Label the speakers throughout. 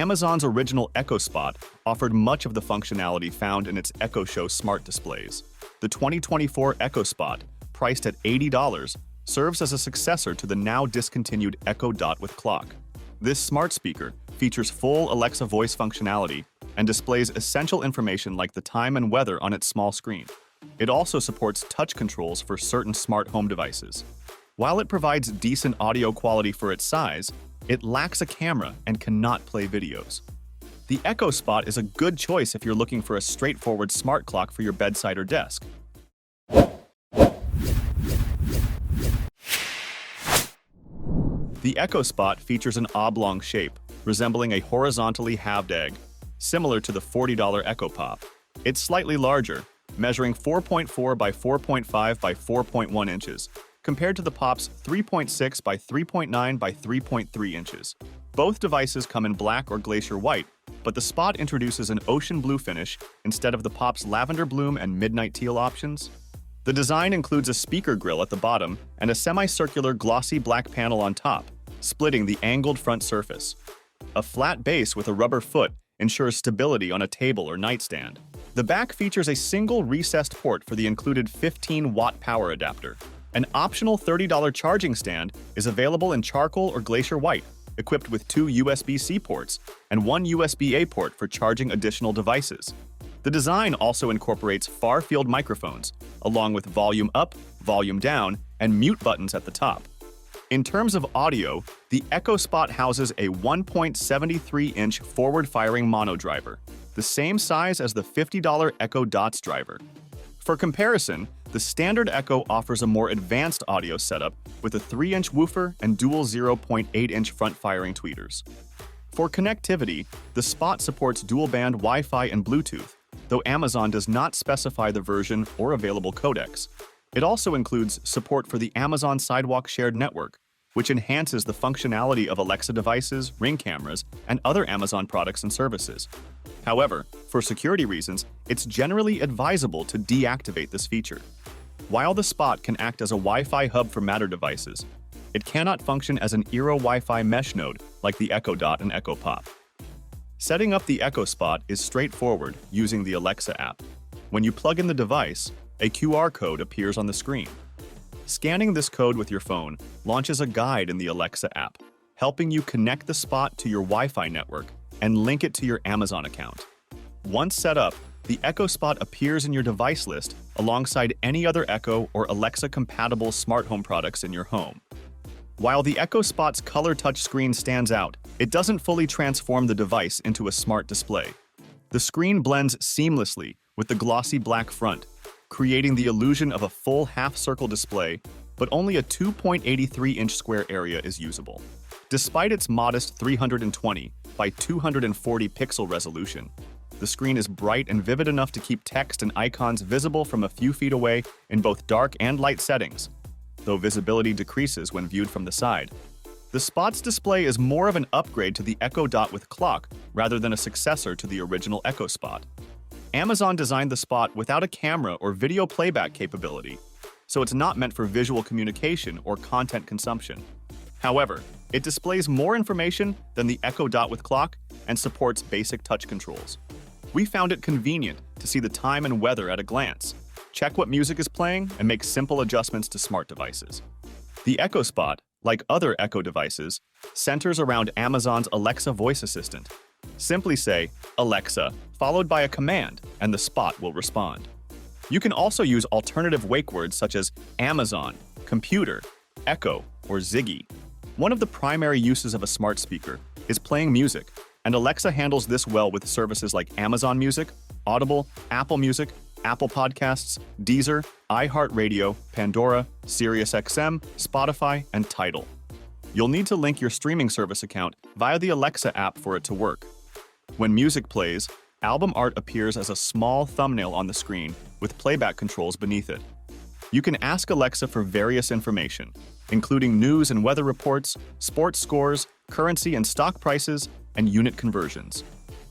Speaker 1: Amazon's original Echo Spot offered much of the functionality found in its Echo Show smart displays. The 2024 Echo Spot, priced at $80, serves as a successor to the now discontinued Echo Dot with clock. This smart speaker features full Alexa voice functionality and displays essential information like the time and weather on its small screen. It also supports touch controls for certain smart home devices. While it provides decent audio quality for its size, it lacks a camera and cannot play videos. The Echo Spot is a good choice if you're looking for a straightforward smart clock for your bedside or desk. The Echo Spot features an oblong shape, resembling a horizontally halved egg, similar to the $40 Echo Pop. It's slightly larger, measuring 4.4 by 4.5 by 4.1 inches, compared to the Pop's 3.6 by 3.9 by 3.3 inches. Both devices come in black or glacier white, but the Spot introduces an ocean blue finish instead of the Pop's lavender bloom and midnight teal options. The design includes a speaker grille at the bottom and a semicircular glossy black panel on top, splitting the angled front surface. A flat base with a rubber foot ensures stability on a table or nightstand. The back features a single recessed port for the included 15-watt power adapter. An optional $30 charging stand is available in charcoal or glacier white, equipped with 2 USB-C ports and 1 USB-A port for charging additional devices. The design also incorporates far-field microphones, along with volume up, volume down, and mute buttons at the top. In terms of audio, the Echo Spot houses a 1.73-inch forward-firing mono driver, the same size as the $50 Echo Dots driver. For comparison, the standard Echo offers a more advanced audio setup with a 3-inch woofer and dual 0.8-inch front-firing tweeters. For connectivity, the Spot supports dual-band Wi-Fi and Bluetooth, though Amazon does not specify the version or available codecs. It also includes support for the Amazon Sidewalk Shared Network, which enhances the functionality of Alexa devices, Ring cameras, and other Amazon products and services. However, for security reasons, it's generally advisable to deactivate this feature. While the Spot can act as a Wi-Fi hub for Matter devices, it cannot function as an Eero Wi-Fi mesh node like the Echo Dot and Echo Pop. Setting up the Echo Spot is straightforward using the Alexa app. When you plug in the device, a QR code appears on the screen. Scanning this code with your phone launches a guide in the Alexa app, helping you connect the Spot to your Wi-Fi network and link it to your Amazon account. Once set up, the Echo Spot appears in your device list alongside any other Echo or Alexa-compatible smart home products in your home. While the Echo Spot's color touchscreen stands out, it doesn't fully transform the device into a smart display. The screen blends seamlessly with the glossy black front, creating the illusion of a full half-circle display, but only a 2.83-inch square area is usable. Despite its modest 320 by 240 pixel resolution, the screen is bright and vivid enough to keep text and icons visible from a few feet away in both dark and light settings, though visibility decreases when viewed from the side. The Spot's display is more of an upgrade to the Echo Dot with clock rather than a successor to the original Echo Spot. Amazon designed the Spot without a camera or video playback capability, so it's not meant for visual communication or content consumption. However, it displays more information than the Echo Dot with clock and supports basic touch controls. We found it convenient to see the time and weather at a glance, check what music is playing, and make simple adjustments to smart devices. The Echo Spot, like other Echo devices, centers around Amazon's Alexa voice assistant. Simply say, "Alexa," followed by a command, and the Spot will respond. You can also use alternative wake words such as Amazon, computer, Echo, or Ziggy. One of the primary uses of a smart speaker is playing music, and Alexa handles this well with services like Amazon Music, Audible, Apple Music, Apple Podcasts, Deezer, iHeartRadio, Pandora, SiriusXM, Spotify, and Tidal. You'll need to link your streaming service account via the Alexa app for it to work. When music plays, album art appears as a small thumbnail on the screen with playback controls beneath it. You can ask Alexa for various information, including news and weather reports, sports scores, currency and stock prices, and unit conversions.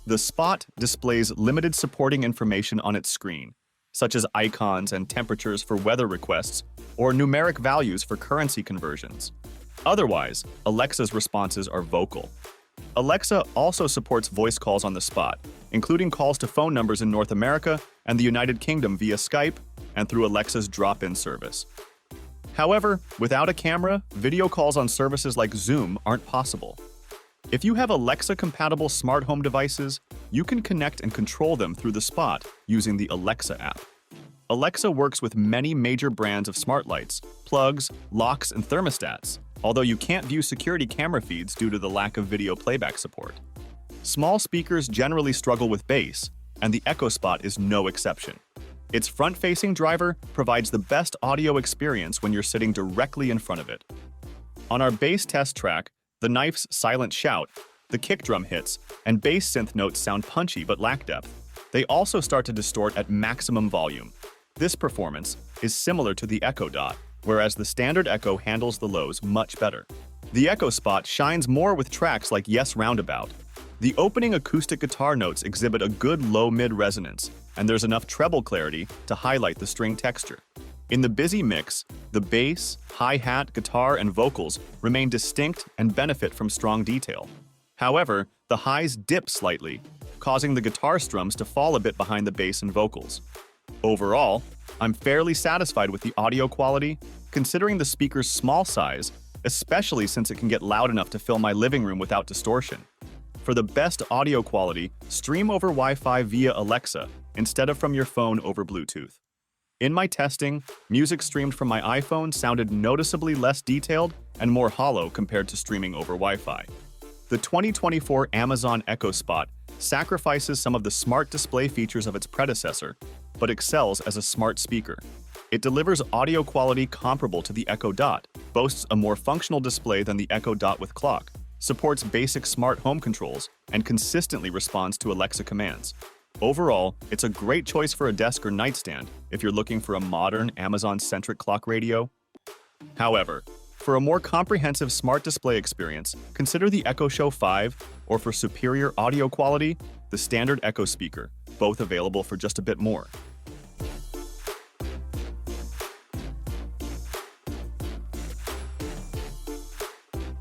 Speaker 1: The Spot displays limited supporting information on its screen, such as icons and temperatures for weather requests or numeric values for currency conversions. Otherwise, Alexa's responses are vocal. Alexa also supports voice calls on the spot, including calls to phone numbers in North America and the United Kingdom via Skype and through Alexa's drop-in service. However, without a camera, video calls on services like Zoom aren't possible. If you have Alexa-compatible smart home devices, you can connect and control them through the spot using the Alexa app. Alexa works with many major brands of smart lights, plugs, locks, and thermostats, although you can't view security camera feeds due to the lack of video playback support. Small speakers generally struggle with bass, and the Echo Spot is no exception. Its front-facing driver provides the best audio experience when you're sitting directly in front of it. On our bass test track, the knife's silent shout, the kick drum hits, and bass synth notes sound punchy but lack depth. They also start to distort at maximum volume. This performance is similar to the Echo Dot, whereas the standard Echo handles the lows much better. The Echo Spot shines more with tracks like Yes Roundabout. The opening acoustic guitar notes exhibit a good low-mid resonance, and there's enough treble clarity to highlight the string texture. In the busy mix, the bass, hi-hat, guitar, and vocals remain distinct and benefit from strong detail. However, the highs dip slightly, causing the guitar strums to fall a bit behind the bass and vocals. Overall, I'm fairly satisfied with the audio quality, considering the speaker's small size, especially since it can get loud enough to fill my living room without distortion. For the best audio quality, stream over Wi-Fi via Alexa instead of from your phone over Bluetooth. In my testing, music streamed from my iPhone sounded noticeably less detailed and more hollow compared to streaming over Wi-Fi. The 2024 Amazon Echo Spot sacrifices some of the smart display features of its predecessor, but excels as a smart speaker. It delivers audio quality comparable to the Echo Dot, boasts a more functional display than the Echo Dot with clock, supports basic smart home controls, and consistently responds to Alexa commands. Overall, it's a great choice for a desk or nightstand if you're looking for a modern, Amazon-centric clock radio. However, for a more comprehensive smart display experience, consider the Echo Show 5, or for superior audio quality, the standard Echo speaker, both available for just a bit more.